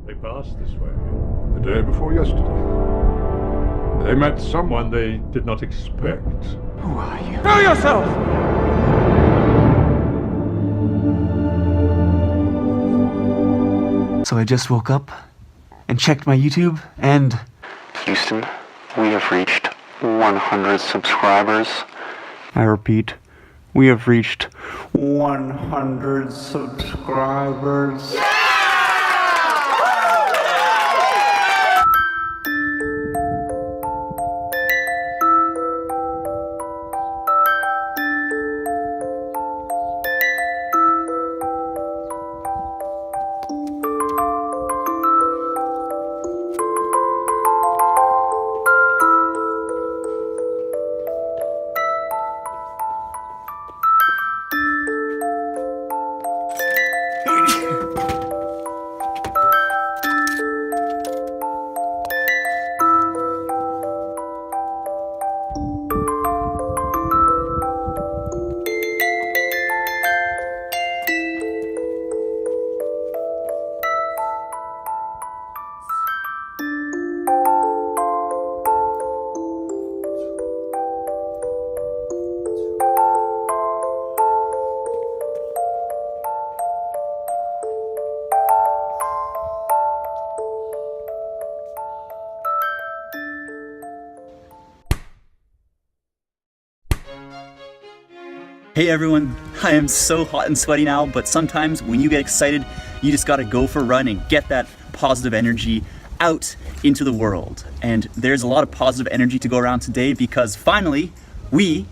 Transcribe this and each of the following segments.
They passed this way the day before yesterday. They met someone they did not expect. Who are you? Know yourself! So I just woke up and checked my YouTube and... Houston, we have reached 100 subscribers. I repeat, we have reached 100 subscribers. Hey everyone, I am so hot and sweaty now, but sometimes when you get excited, you just gotta go for a run and get that positive energy out into the world. And there's a lot of positive energy to go around today because finally, we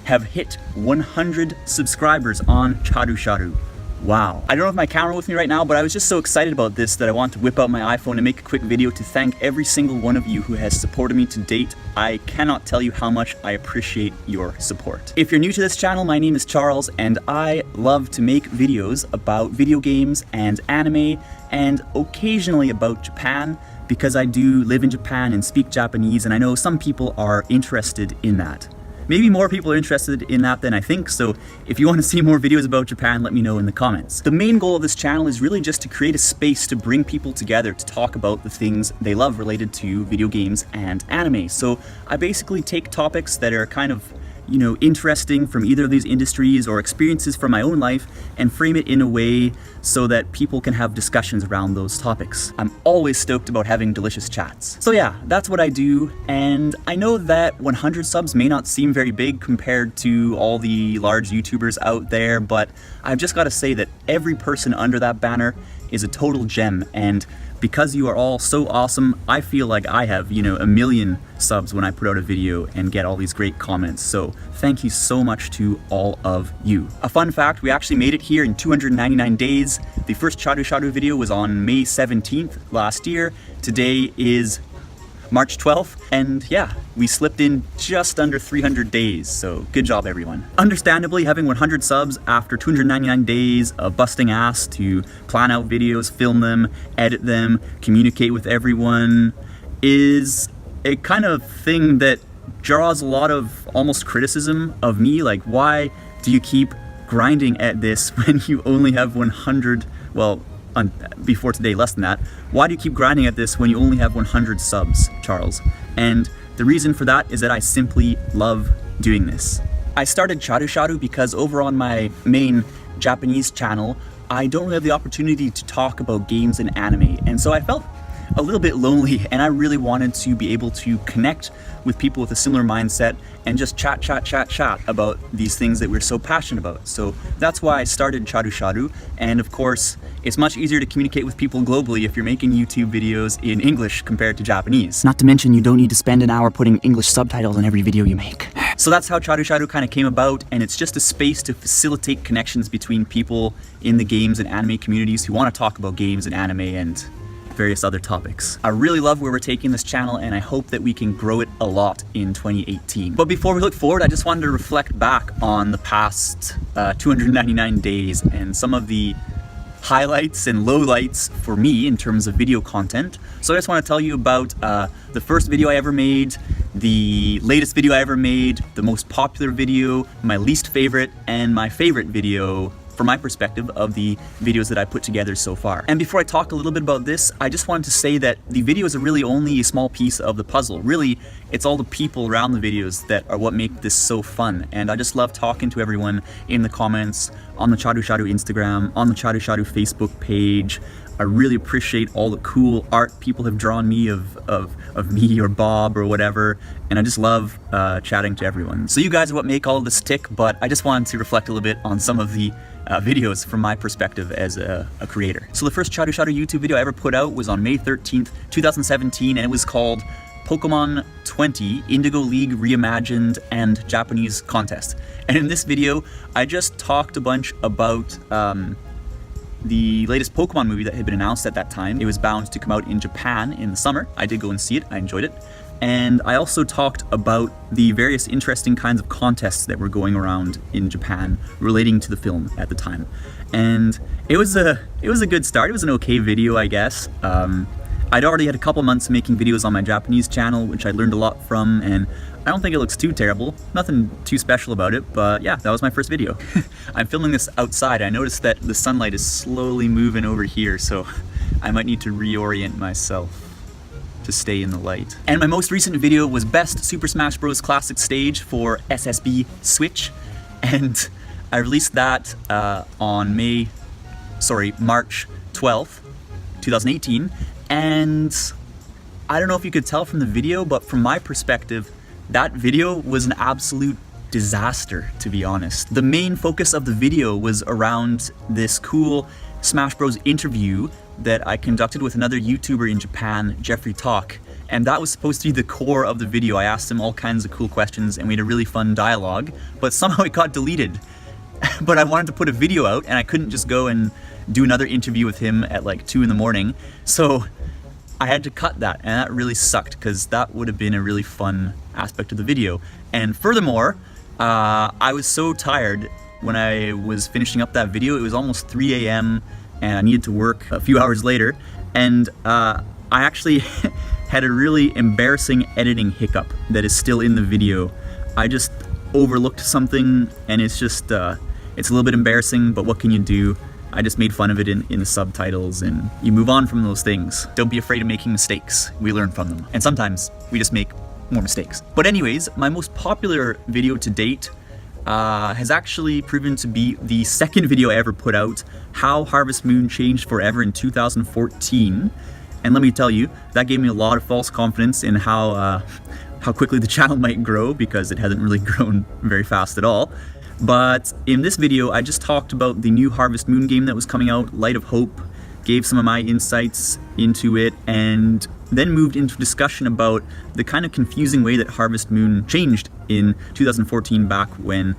have hit 100 subscribers on x100. Wow. I don't have my camera with me right now, but I was just so excited about this that I want to whip out my iPhone and make a quick video to thank every single one of you who has supported me to date. I cannot tell you how much I appreciate your support. If you're new to this channel, my name is Charles, and I love to make videos about video games and anime, and occasionally about Japan, because I do live in Japan and speak Japanese, and I know some people are interested in that. Maybe more people are interested in that than I think, so if you want to see more videos about Japan, let me know in the comments. The main goal of this channel is really just to create a space to bring people together to talk about the things they love related to video games and anime. So I basically take topics that are kind of, you know, interesting from either of these industries or experiences from my own life and frame it in a way so that people can have discussions around those topics. I'm always stoked about having delicious chats. So yeah, that's what I do, and I know that 100 subs may not seem very big compared to all the large YouTubers out there, but I've just got to say that every person under that banner is a total gem, and because you are all so awesome, I feel like I have, you know, 1 million subs when I put out a video and get all these great comments. So thank you so much to all of you. A fun fact, we actually made it here in 299 days. The first x100 video was on May 17th last year. Today is March 12th, and yeah, we slipped in just under 300 days, so good job everyone. Understandably, having 100 subs after 299 days of busting ass to plan out videos, film them, edit them, communicate with everyone is a kind of thing that draws a lot of almost criticism of me, like why do you keep grinding at this when you only have 100, well, before today, less than that. Why do you keep grinding at this when you only have 100 subs, Charles? And the reason for that is that I simply love doing this. I started x100 because over on my main Japanese channel, I don't really have the opportunity to talk about games and anime, and so I felt a little bit lonely, and I really wanted to be able to connect with people with a similar mindset and just chat about these things that we're so passionate about. So that's why I started x100, and of course, it's much easier to communicate with people globally if you're making YouTube videos in English compared to Japanese. Not to mention, you don't need to spend an hour putting English subtitles on every video you make. So that's how x100 kind of came about, and it's just a space to facilitate connections between people in the games and anime communities who want to talk about games and anime and various other topics. I really love where we're taking this channel, and I hope that we can grow it a lot in 2018. But before we look forward, I just wanted to reflect back on the past 299 days and some of the highlights and lowlights for me in terms of video content. So I just want to tell you about the first video I ever made, the latest video I ever made, the most popular video, my least favorite, and my favorite video from my perspective, of the videos that I put together so far. And before I talk a little bit about this, I just wanted to say that the videos are really only a small piece of the puzzle. Really, it's all the people around the videos that are what make this so fun. And I just love talking to everyone in the comments, on the Chadu Chadu Instagram, on the Chadu Chadu Facebook page. I really appreciate all the cool art people have drawn me of me or Bob or whatever, and I just love chatting to everyone. So you guys are what make all of this tick, but I just wanted to reflect a little bit on some of the videos from my perspective as a creator. So the first Chadu Chadu YouTube video I ever put out was on May 13th, 2017, and it was called Pokemon 20 Indigo League Reimagined and Japanese Contest. And in this video, I just talked a bunch about the latest Pokemon movie that had been announced at that time. It was bound to come out in Japan in the summer. I did go and see it, I enjoyed it. And I also talked about the various interesting kinds of contests that were going around in Japan relating to the film at the time. And it was a good start. It was an okay video, I guess. I'd already had a couple months making videos on my Japanese channel, which I learned a lot from, and I don't think it looks too terrible. Nothing too special about it, but yeah, that was my first video. I'm filming this outside. I noticed that the sunlight is slowly moving over here, so I might need to reorient myself to stay in the light. And my most recent video was Best Super Smash Bros. Classic Stage for SSB Switch, and I released that on March 12th, 2018, and I don't know if you could tell from the video, but from my perspective, that video was an absolute disaster, to be honest. The main focus of the video was around this cool Smash Bros. Interview that I conducted with another YouTuber in Japan, Jeffrey Talk, and that was supposed to be the core of the video. I asked him all kinds of cool questions and we had a really fun dialogue, but somehow it got deleted. But I wanted to put a video out and I couldn't just go and do another interview with him at like 2 in the morning, so I had to cut that, and that really sucked because that would have been a really fun aspect of the video. And furthermore, I was so tired when I was finishing up that video. It was almost 3 a.m. and I needed to work a few hours later, and I actually had a really embarrassing editing hiccup that is still in the video. I just overlooked something, and it's just, it's a little bit embarrassing, but what can you do? I just made fun of it in the subtitles, and you move on from those things. Don't be afraid of making mistakes. We learn from them. And sometimes we just make more mistakes. But anyways, my most popular video to date has actually proven to be the second video I ever put out, How Harvest Moon Changed Forever in 2014. And let me tell you, that gave me a lot of false confidence in how quickly the channel might grow, because it hasn't really grown very fast at all. But in this video, I just talked about the new Harvest Moon game that was coming out, Light of Hope, gave some of my insights into it, and then moved into discussion about the kind of confusing way that Harvest Moon changed in 2014, back when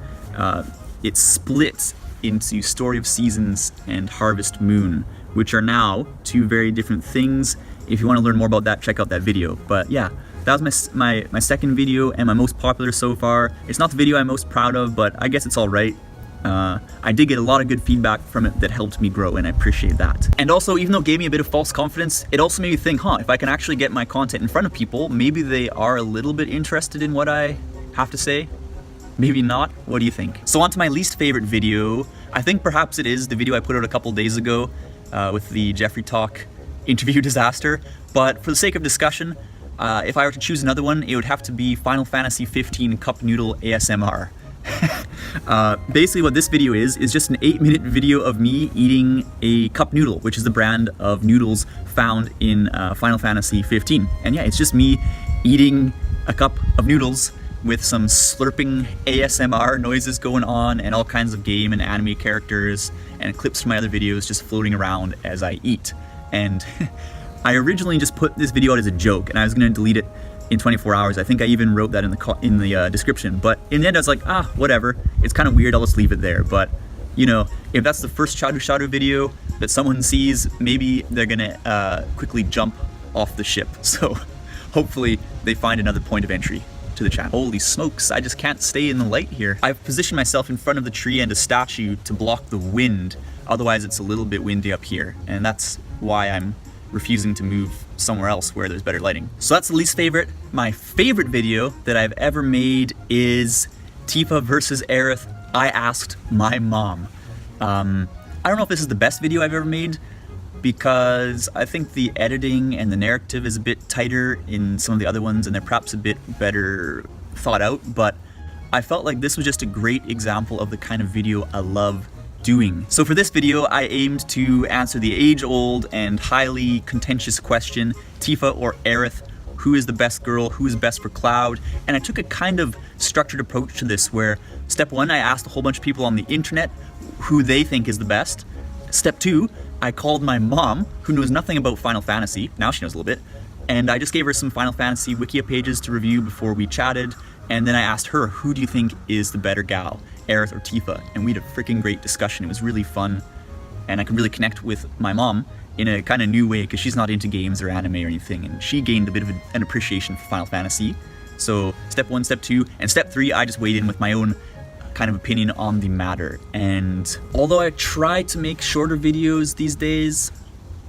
it split into Story of Seasons and Harvest Moon, which are now two very different things. If you want to learn more about that, check out that video. But yeah, that was my second video and my most popular so far. It's not the video I'm most proud of, but I guess it's all right. I did get a lot of good feedback from it that helped me grow, and I appreciate that. And also, even though it gave me a bit of false confidence, it also made me think, if I can actually get my content in front of people, maybe they are a little bit interested in what I have to say. Maybe not. What do you think? So on to my least favorite video. I think perhaps it is the video I put out a couple days ago with the Jeffrey Talk interview disaster. But for the sake of discussion, if I were to choose another one, it would have to be Final Fantasy 15 Cup Noodle ASMR. Basically what this video is just an 8-minute video of me eating a cup noodle, which is the brand of noodles found in Final Fantasy 15. And yeah, it's just me eating a cup of noodles with some slurping ASMR noises going on, and all kinds of game and anime characters and clips from my other videos just floating around as I eat. And I originally just put this video out as a joke, and I was going to delete it in 24 hours. I think I even wrote that in the description, but in the end I was like, whatever, it's kind of weird, I'll just leave it there. But you know, if that's the first Chadu Chadu video that someone sees, maybe they're gonna quickly jump off the ship. So hopefully they find another point of entry to the channel. Holy smokes, I just can't stay in the light here. I've positioned myself in front of the tree and a statue to block the wind, otherwise it's a little bit windy up here, and that's why I'm refusing to move somewhere else where there's better lighting. So that's the least favorite. My favorite video that I've ever made is Tifa versus Aerith, I Asked My Mom. I don't know if this is the best video I've ever made, because I think the editing and the narrative is a bit tighter in some of the other ones, and they're perhaps a bit better thought out, but I felt like this was just a great example of the kind of video I love doing. So for this video, I aimed to answer the age-old and highly contentious question, Tifa or Aerith, who is the best girl, who is best for Cloud? And I took a kind of structured approach to this where step one, I asked a whole bunch of people on the internet who they think is the best. Step two, I called my mom, who knows nothing about Final Fantasy, now she knows a little bit, and I just gave her some Final Fantasy Wikia pages to review before we chatted, and then I asked her, who do you think is the better gal, Aerith or Tifa? And we had a freaking great discussion. It was really fun, and I could really connect with my mom in a kind of new way, because she's not into games or anime or anything, and she gained a bit of an appreciation for Final Fantasy. So step one, step two, and step three, I just weighed in with my own kind of opinion on the matter. And although I try to make shorter videos these days,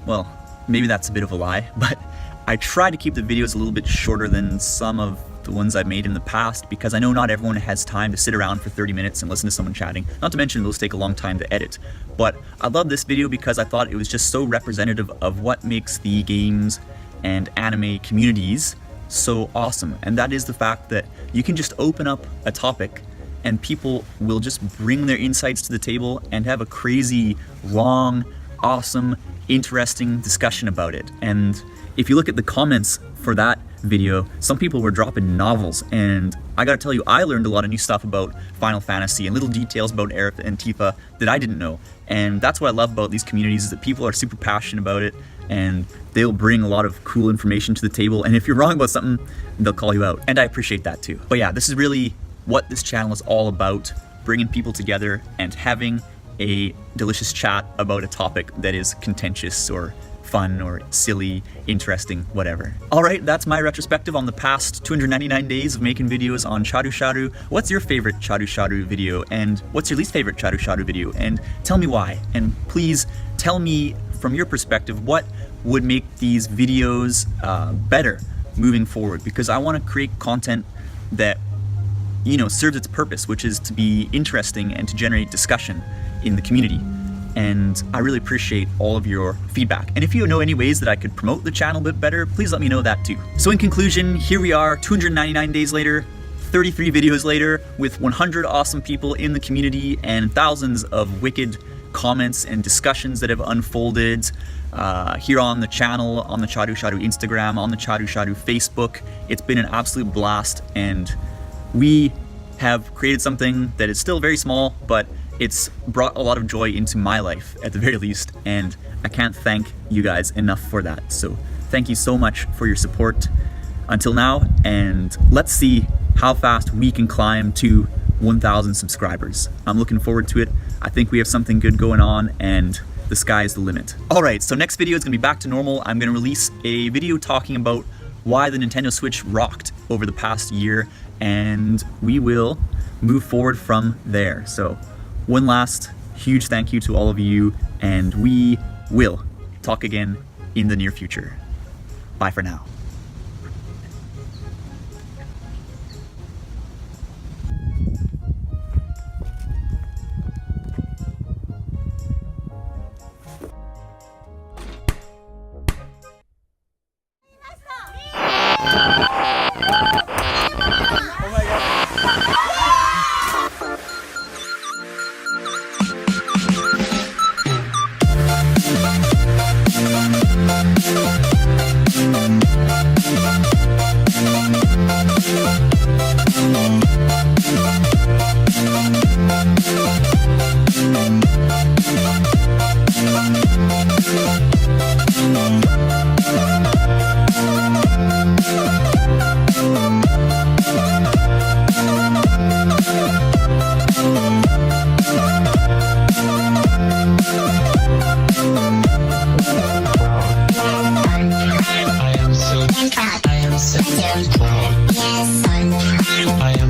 well, maybe that's a bit of a lie, but I try to keep the videos a little bit shorter than some of the ones I've made in the past, because I know not everyone has time to sit around for 30 minutes and listen to someone chatting, not to mention those take a long time to edit. But I love this video because I thought it was just so representative of what makes the games and anime communities so awesome, and that is the fact that you can just open up a topic and people will just bring their insights to the table and have a crazy, long, awesome, interesting discussion about it. And if you look at the comments for that video, some people were dropping novels, and I gotta tell you, I learned a lot of new stuff about Final Fantasy and little details about Aerith and Tifa that I didn't know. And that's what I love about these communities, is that people are super passionate about it, and they'll bring a lot of cool information to the table, and if you're wrong about something, they'll call you out, and I appreciate that too. But yeah, this is really what this channel is all about, bringing people together and having a delicious chat about a topic that is contentious or fun or silly, interesting, whatever. All right, that's my retrospective on the past 299 days of making videos on Chadu Chadu. What's your favorite Chadu Chadu video, and what's your least favorite Chadu Chadu video? And tell me why. And please tell me from your perspective what would make these videos better moving forward, because I want to create content that, you know, serves its purpose, which is to be interesting and to generate discussion in the community. And I really appreciate all of your feedback. And if you know any ways that I could promote the channel a bit better, please let me know that too. So in conclusion, here we are 299 days later, 33 videos later, with 100 awesome people in the community and thousands of wicked comments and discussions that have unfolded here on the channel, on the Chadu Chadu Instagram, on the Chadu Chadu Facebook. It's been an absolute blast, and we have created something that is still very small, but it's brought a lot of joy into my life at the very least, and I can't thank you guys enough for that. So thank you so much for your support until now, and let's see how fast we can climb to 1,000 subscribers. I'm looking forward to it. I think we have something good going on, and the sky is the limit. All right, so next video is gonna be back to normal. I'm gonna release a video talking about why the Nintendo Switch rocked over the past year, and we will move forward from there. So one last huge thank you to all of you, and we will talk again in the near future. Bye for now. I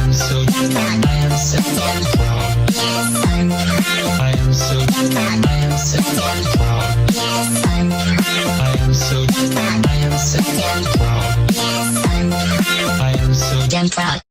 am so so damn proud. Yes, I am so damn proud.